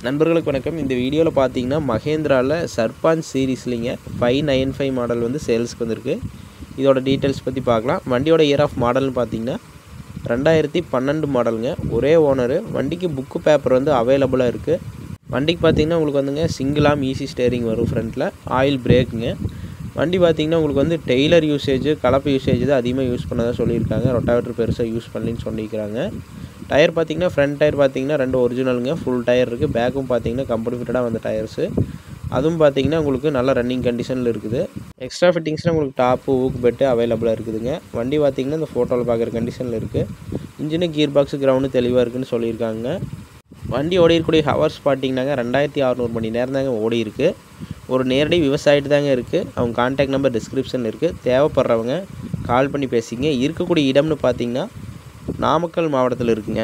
நண்பர்களுக்கு வணக்கம். இந்த வீடியோவில் பார்த்தீங்கன்னா மஹேந்திராவில் சர்பாஞ்ச் சீரீஸ்லிங்க 595 மாடல் வந்து சேல்ஸ்க்கு வந்திருக்கு. இதோட டீட்டெயில்ஸ் பற்றி பார்க்கலாம். வண்டியோட இயர் ஆஃப் மாடல்னு பார்த்தீங்கன்னா 2012 மாடலுங்க. ஒரே ஓனரு. வண்டிக்கு புக்கு பேப்பர் வந்து அவைலபிளாக இருக்குது. வண்டிக்கு பார்த்தீங்கன்னா உங்களுக்கு வந்துங்க சிங்கிள் ஆர்ம் ஈஸி ஸ்டேரிங் வரும். ஃப்ரண்ட்டில் ஆயில் பிரேக்குங்க. வண்டி பார்த்தீங்கன்னா உங்களுக்கு வந்து டெய்லர் யூசேஜ், கலப்பு யூசேஜ் தான் அதிகமாக யூஸ் பண்ணதாக சொல்லியிருக்காங்க. ரொட்டாவேட்டர் பெருசாக யூஸ் பண்ணலின்னு சொல்லியிருக்கிறாங்க. டயர் பார்த்தீங்கன்னா ஃப்ரண்ட் டயர் பார்த்தீங்கன்னா 2 ஒரிஜினலுங்க. ஃபுல் டயர் இருக்குது. பேக்கும் பார்த்தீங்கன்னா கம்பெனி ஃபிட்டடாக வந்த டயர்ஸு. அதுவும் பார்த்தீங்கன்னா உங்களுக்கு நல்ல ரன்னிங் கண்டிஷனில் இருக்குது. எக்ஸ்ட்ரா ஃபிட்டிங்ஸ்னால் உங்களுக்கு டாப்பு, ஊக் பெட்டு அவைலபிளாக இருக்குதுங்க. வண்டி பார்த்தீங்கன்னா இந்த ஃபோட்டோவில் பார்க்குற கண்டிஷனில் இருக்குது. இன்ஜினு, கியர் பாக்ஸு, கிரவுண்டு தெளிவாக இருக்குதுன்னு சொல்லியிருக்காங்க. வண்டி ஓடி இருக்கக்கூடிய ஹவர்ஸ் பார்த்தீங்கன்னாங்க 2600 மணி நேரம் தாங்க ஓடி இருக்குது. ஒரு நேரடி விவசாயிட்டு தாங்க இருக்குது. அவங்க கான்டாக்ட் நம்பர் டிஸ்கிரிப்ஷனில் இருக்குது. தேவைப்படுறவங்க கால் பண்ணி பேசிங்க. இருக்கக்கூடிய இடம்னு பார்த்தீங்கன்னா நாமக்கல் மாவட்டத்தில் இருக்குங்க.